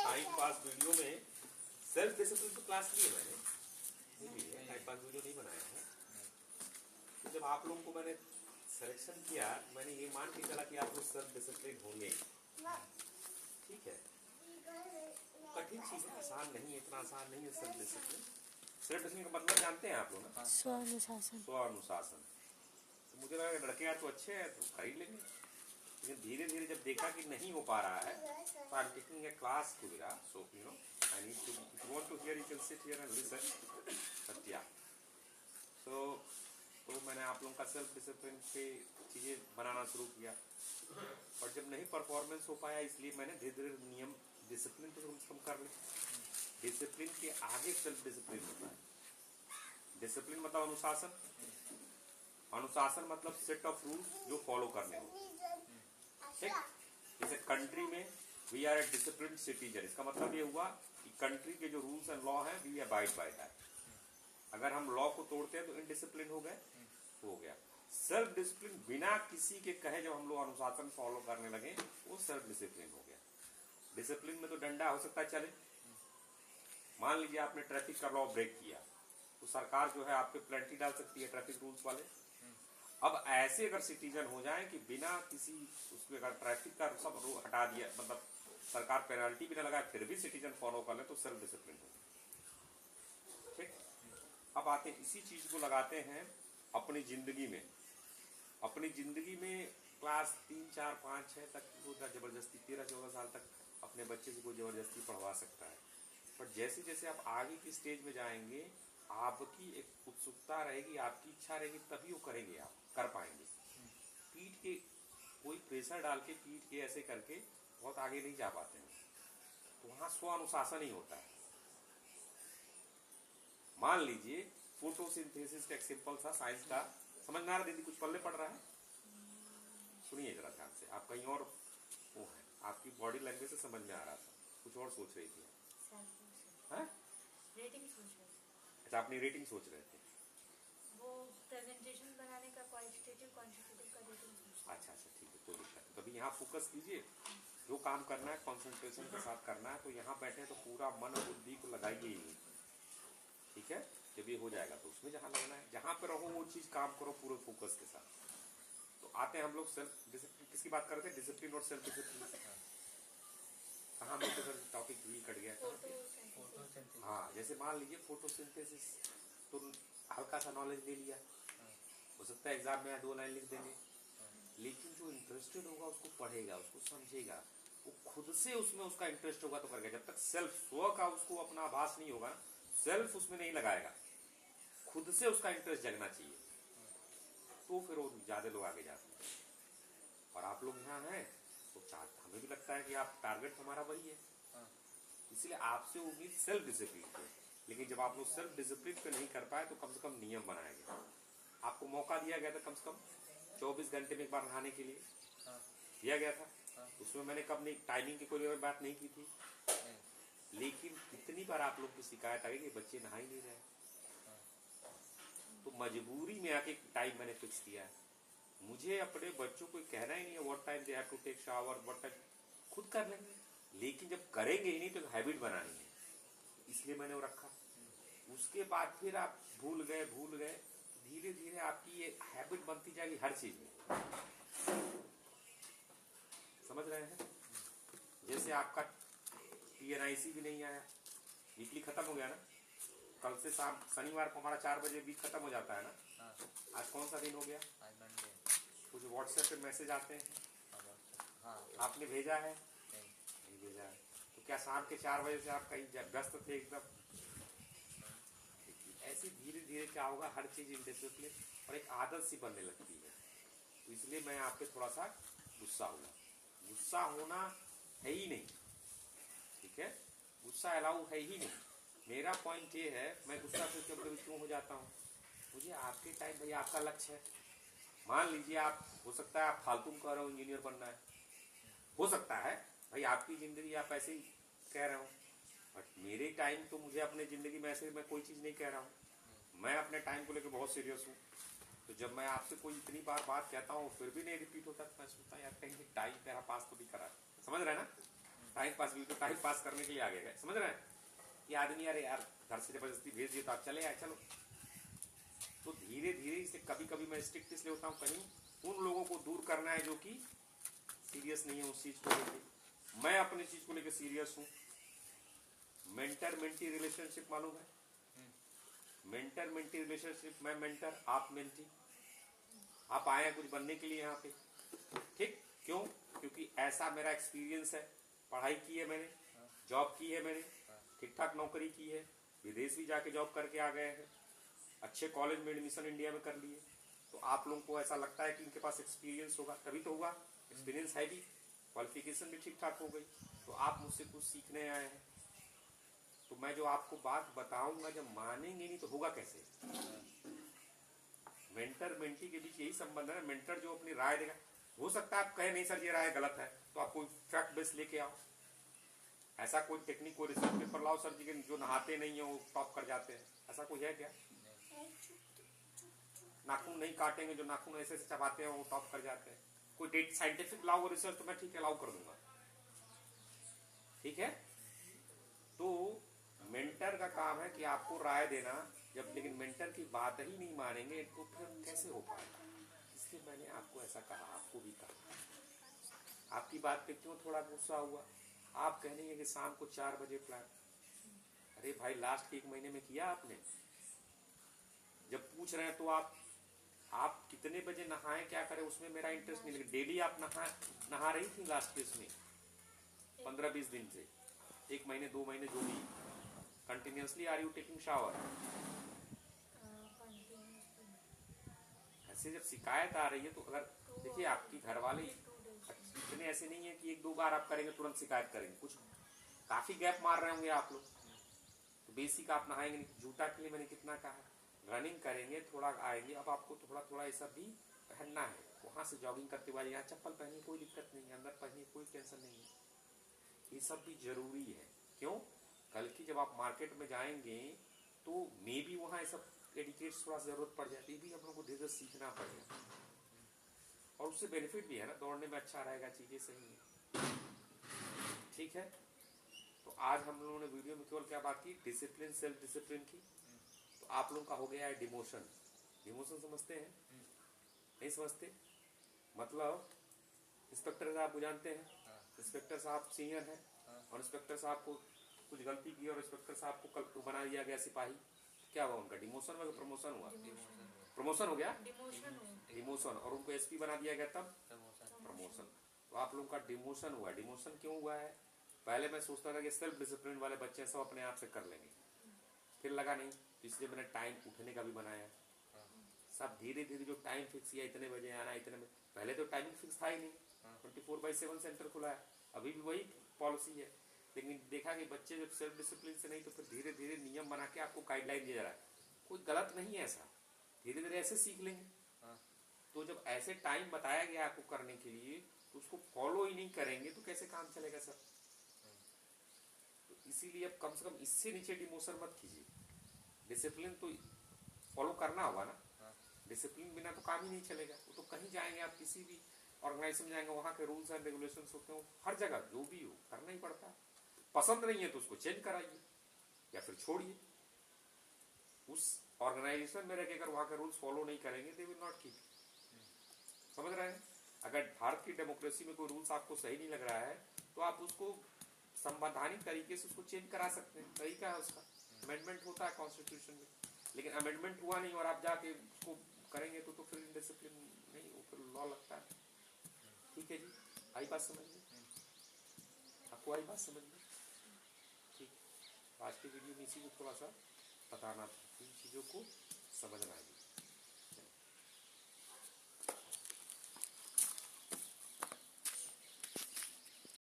Time pass video में self discipline तो class लिए मैंने, टाइम पास वीडियो नहीं बनाया है। तो जब आप लोगों को मैंने सिलेक्शन किया, मैंने ये मान के चला कि आप लोग सेल्फ डिसिप्लिन होंगे, ठीक है। कठिन चीज है, आसान नहीं है, इतना आसान नहीं है सेल्फ डिसिप्लिन। सेल्फ डिसिप्लिन का मतलब जानते हैं आप लोग ना? स्वानुशासन। स्वानुशासन। तो मुझे लगा लड़के यार तो अच्छे हैं तो कर ही लेंगे, लेकिन धीरे धीरे जब देखा कि नहीं हो पा रहा है, तो I am taking a class to Vira, so you know I need to, if you want to hear you can sit here and listen. But या तो मैंने आप लोगों का सेल्फ डिसिप्लिन पे चीज़ें बनाना शुरू किया, और जब नहीं परफॉर्मेंस हो पाया, इसलिए मैंने धीरे धीरे नियम, डिसिप्लिन तो कम से कम कर ले। डिसिप्लिन के आगे सेल्फ डिसिप्लिन होता है। डिसिप्लिन मतलब अनुशासन, अनुशासन मतलब सेट ऑफ रूल्स जो फॉलो करने हो, ठीक। जैसे कंट्री में we are a discipline citizen, इसका मतलब ये हुआ कि कंट्री के जो रूल्स एंड लॉ हैं वी अबाइड बाय दैट। अगर हम लॉ को तोड़ते हैं तो इनडिसिप्लिन हो गए, हो गया। सेल्फ डिसिप्लिन बिना किसी के कहे जब हम लोग अनुशासन फॉलो करने लगे, वो सेल्फ डिसिप्लिन हो गया। डिसिप्लिन में तो डंडा हो सकता है चले, मान लीजिए आपने ट्रैफिक का लॉ ब्रेक किया तो सरकार जो है आपके पेनल्टी डाल सकती है, ट्रैफिक रूल्स वाले। अब ऐसे अगर सिटीजन हो जाए कि बिना किसी उसके अगर ट्रैफिक का सब रूल हटा दिया, मतलब सरकार पेनल्टी भी ना लगाए, फिर भी सिटीजन फॉलो कर ले, तो सेल्फ डिसिप्लिन हो, ठीक। अब आते हैं इसी चीज को लगाते हैं अपनी जिंदगी में। अपनी जिंदगी में क्लास 3, 4, 5, 6 तक वो जबरदस्ती 13-14 साल तक अपने बच्चे से कोई जबरदस्ती पढ़वा सकता है, पर जैसे जैसे आप आगे की स्टेज में जाएंगे, आपकी एक उत्सुकता रहेगी, आपकी इच्छा रहेगी, तभी वो करेंगे, आप कर पाएंगे। पीठ के कोई प्रेशर डाल के, पीठ के ऐसे करके बहुत आगे नहीं जा पाते हैं, तो वहां स्व अनुशासन ही होता है। मान लीजिए फोटोसिंथेसिस का एक सिंपल सा साइंस का, समझ में आ रहा? दीदी कुछ पल्ले पड़ रहा है, सुनिए जरा ध्यान से। आप कहीं और वो है, आपकी बॉडी लैंग्वेज से समझ में आ रहा था, कुछ और सोच रही थी। रेटिंग सोच रहे थे। अच्छा, अपनी रेटिंग सोच रहे थे, वो प्रेजेंटेशन बनाने का क्वालिटेटिव क्वांटिटेटिव का रेटिंग सोच रहे थे। अच्छा ठीक है, कोई दिक्कत नहीं। तभी यहाँ फोकस कीजिए, जो काम करना है कंसंट्रेशन के साथ करना है। तो यहाँ बैठे तो पूरा मन और बुद्धि को लगाइए ही, ठीक है। जब ये हो जाएगा तो उसमें जहाँ लगना है, जहाँ पे रहो वो चीज काम करो पूरे फोकस के साथ। तो आते हैं हम लोग सेल्फ डिसिप्लिन, किसकी बात कर रहे थे? डिसिप्लिन और सेल्फ डिसिप्लिन। कहाँ हम लोग टॉपिक भी कट गया। हाँ, जैसे मान लीजिए फोटोसिंथेसिस, तो हल्का सा नॉलेज ले लिया, हो सकता है एग्जाम में 2 लाइन लिख देंगे, लेकिन जो इंटरेस्टेड होगा उसको पढ़ेगा, उसको समझेगा, वो खुद से उसमें उसका इंटरेस्ट होगा तो करेगा। जब तक सेल्फ स्व का उसको अपना आभास नहीं होगा, सेल्फ उसमें नहीं लगाएगा, खुद से उसका इंटरेस्ट जगना चाहिए, तो फिर वो ज्यादा लोग आगे जाते हैं। और आप लोग यहाँ हैं तो हमें भी लगता है कि आप, टारगेट हमारा वही है, इसलिए आपसे उम्मीद सेल्फ डिसिप्लिन की। लेकिन जब आप लोग सेल्फ डिसिप्लिन पे नहीं कर पाए, तो कम से कम नियम बनाया गया। आपको मौका दिया गया था कम से कम 24 घंटे में एक बार नहाने के लिए दिया गया था। उसमें मैंने कब नहीं, टाइमिंग की कोई बात नहीं की थी, लेकिन कितनी बार आप लोग की शिकायत आई कि बच्चे नहा ही नहीं रहे, तो मजबूरी में आके टाइम मैंने फिक्स किया है। मुझे अपने बच्चों को कहना ही नहीं है what time they have to take shower, what time, खुद कर लेंगे, लेकिन जब करेंगे ही नहीं तो हैबिट बनानी है, इसलिए मैंने वो रखा। उसके बाद फिर आप भूल गए, धीरे धीरे आपकी ये हैबिट बनती जाएगी हर चीज में, समझ रहे हैं? जैसे आपका TNIC भी नहीं आया, वीकली खत्म हो गया ना, कल से शाम शनिवार को हमारा 4 बजे वीक खत्म हो जाता है ना। आज कौन सा दिन हो गया? कुछ व्हाट्सएप पे मैसेज आते हैं, आपने भेजा है? नहीं भेजा है, तो क्या शाम के 4 बजे से आप कहीं व्यस्त थे एकदम? ऐसे धीरे धीरे क्या होगा, हर चीज इंडिसिप्लिन और एक आदत सी बनने लगती है। तो इसलिए मैं आप पे थोड़ा सा गुस्सा हुआ, गुस्सा होना है ही नहीं, ठीक है, गुस्सा अलाउ है ही नहीं। मेरा पॉइंट ये है, मैं गुस्सा से कभी क्यों हो जाता हूँ, मुझे आपके टाइम, भैया आपका लक्ष्य है, मान लीजिए आप, हो सकता है आप फालतू कह रहे हो इंजीनियर बनना है, हो सकता है भाई आपकी जिंदगी आप ऐसे ही कह रहे हो, बट मेरे टाइम तो मुझे अपने जिंदगी में ऐसे मैं कोई चीज नहीं कह रहा हूँ, मैं अपने टाइम को लेकर बहुत सीरियस हूँ। तो जब मैं आपसे कोई इतनी बार कहता हूँ फिर भी नहीं रिपीट होता, तो मैं सोचता यार कहीं टाइम मेरा पास तो भी करा, समझ रहे ना? टाइम पास भी तो टाइम पास करने के लिए आ गए, समझ रहे हैं? ये आदमी अरे यार घर से जबरदस्ती भेज दिए तो आप चले आए, चलो। तो धीरे धीरे इसे कभी कभी मैं स्ट्रिक्ट इसलिए होता हूँ, कहीं उन लोगों को दूर करना है जो कि सीरियस नहीं है उस चीज को लेकर। मैं अपनी चीज को लेकर सीरियस हूँ। मेंटर मेंटी रिलेशनशिप मालूम है? मेंटर मेंटी रिलेशनशिप, मैं मेंटर, आप मेंटी। आप आए हैं कुछ बनने के लिए यहाँ पे, ठीक? क्यों? क्योंकि ऐसा मेरा एक्सपीरियंस है, पढ़ाई की है मैंने, जॉब की है मैंने, ठीक ठाक नौकरी की है, विदेश भी जाके जॉब करके आ गए हैं, अच्छे कॉलेज में एडमिशन इंडिया में कर लिए। तो आप लोगों को ऐसा लगता है कि इनके पास एक्सपीरियंस होगा, तभी तो हुआ। एक्सपीरियंस है भी, क्वालिफिकेशन भी ठीक ठाक हो गई, तो आप मुझसे कुछ सीखने आए हैं। तो मैं जो आपको बात बताऊंगा, जब मानेंगे नहीं तो होगा कैसे? मेंटर मेंटी के बीच यही संबंध है। मेंटर जो अपनी राय देगा, हो सकता है आप कहे नहीं सर ये राय गलत है, तो आप कोई फैक्ट बेस लेके आओ। ऐसा कोई टेक्निक, कोई रिसर्च पेपर लाओ सर जी के जो नहाते नहीं है वो टॉप कर जाते हैं, ऐसा कोई है क्या? नाखून नहीं काटेंगे, जो नाखून ऐसे ऐसे चबाते हैं वो टॉप कर जाते हैं। कोई डेट साइंटिफिक लाओ रिसर्च तो मैं ठीक है अलाउ कर दूंगा, ठीक है? तो मेंटर का काम है कि आपको राय देना, जब लेकिन मेंटर की बात ही नहीं मानेंगे तो फिर कैसे हो पाएगा? इसलिए मैंने आपको ऐसा कहा, आपको भी कहा। आपकी बात पे क्यों थोड़ा गुस्सा हुआ? आप कहेंगे कि शाम को 4 बजे प्लान। अरे भाई लास्ट के 1 महीने में किया आपने? जब पूछ रहे हैं तो आप कितने बजे नहाएं क्या करें उसमें मेरा इंटरेस्ट नहीं, लेकिन डेली आप नहा रही थी लास्ट के इसमें 15-20 दिन से, 1 महीने 2 महीने जो भी, continuously are you taking shower? ऐसे जब शिकायत आ रही है तो अगर देखिए आपकी घर वाले इतने ऐसे नहीं है कि 1-2 बार आप करेंगे तुरंत शिकायत करेंगे, कुछ काफी गैप मार रहे होंगे आप लोग। तो बेसिक आप नहाएंगे नहीं, जूता के लिए मैंने कितना कहा, रनिंग करेंगे, थोड़ा आएंगे, अब आपको थोड़ा थोड़ा ये सब भी पहनना है। वहां से जॉगिंग करते हुए यहाँ चप्पल पहनिए, कोई दिक्कत नहीं है, अंदर पहनिए, कोई टेंशन नहीं है। ये सब भी जरूरी है। क्यों? कल की जब आप मार्केट में जाएंगे तो मे भी वहां ये सब एडिकेट थोड़ा जरूरत पड़ जाती है, भी हम लोग को धीरे सीखना पड़ेगा। और उससे बेनिफिट भी है ना, दौड़ने में अच्छा रहेगा, चीजें सही है, ठीक है? तो आज हम लोगों ने वीडियो में केवल क्या बात की? डिसिप्लिन, सेल्फ डिसिप्लिन की। तो आप लोगों का हो गया है डिमोशन। डिमोशन समझते हैं? नहीं समझते? मतलब इंस्पेक्टर साहब को जानते हैं? इंस्पेक्टर साहब सीनियर है और इंस्पेक्टर साहब को कुछ गलती की और इंस्पेक्टर साहब को कल बना दिया गया सिपाही, क्या हुआ उनका? डिमोशन हुआ, प्रमोशन हुआ? प्रमोशन हो गया, डिमोशन। और उनको एसपी बना दिया गया तब प्रमोशन। तो आप लोगों का डिमोशन हुआ। डिमोशन क्यों हुआ है? पहले मैं सोचता था कि सेल्फ डिसिप्लिन वाले बच्चे सब अपने आप से कर लेंगे, फिर लगा नहीं, तो इसलिए मैंने टाइम उठने का भी बनाया। सब धीरे धीरे जो टाइम फिक्स किया, इतने बजे आना, इतने बजे, पहले तो टाइमिंग फिक्स था ही नहीं, 24/7 सेंटर खुला है, अभी भी वही पॉलिसी है। लेकिन देखा कि बच्चे जब सेल्फ डिसिप्लिन से नहीं, तो फिर धीरे धीरे नियम बना के आपको गाइडलाइन दिया जा रहा है। कोई गलत नहीं है ऐसा, धीरे धीरे ऐसे सीख लेंगे। तो जब ऐसे टाइम बताया गया आपको करने के लिए, तो उसको फॉलो ही नहीं करेंगे तो कैसे काम चलेगा सर? तो इसीलिए अब कम से कम इससे नीचे डिमोशन मत कीजिए। डिसिप्लिन तो फॉलो करना होगा ना, डिसिप्लिन बिना तो काम ही नहीं चलेगा। वो तो कहीं जाएंगे आप, किसी भी ऑर्गेनाइजेशन में जाएंगे, वहां के रूल्स एंड रेगुलेशंस होते हैं, हर जगह जो भी हो करना ही पड़ता है। पसंद नहीं है तो उसको चेंज कराइए या फिर छोड़िए। उस ऑर्गेनाइजेशन में रहकर वहां के रूल्स फॉलो नहीं करेंगे, दे विल नॉट कीप। समझ रहे हैं? अगर भारत की डेमोक्रेसी में कोई रूल्स आपको सही नहीं लग रहा है तो आप उसको संवैधानिक तरीके से उसको चेंज करा सकते हैं, तरीका है उसका। अमेंडमेंट होता है कॉन्स्टिट्यूशन में, लेकिन अमेंडमेंट हुआ नहीं और आप जाके उसको करेंगे तो फिर डिसिप्लिन नहीं, वो फिर लॉ लगता है। ठीक है जी, आई बात समझ में? आपको आई बात समझ में? ठीक, आज की वीडियो में इसी को थोड़ा सा बताना था, इन चीज़ों को समझना है।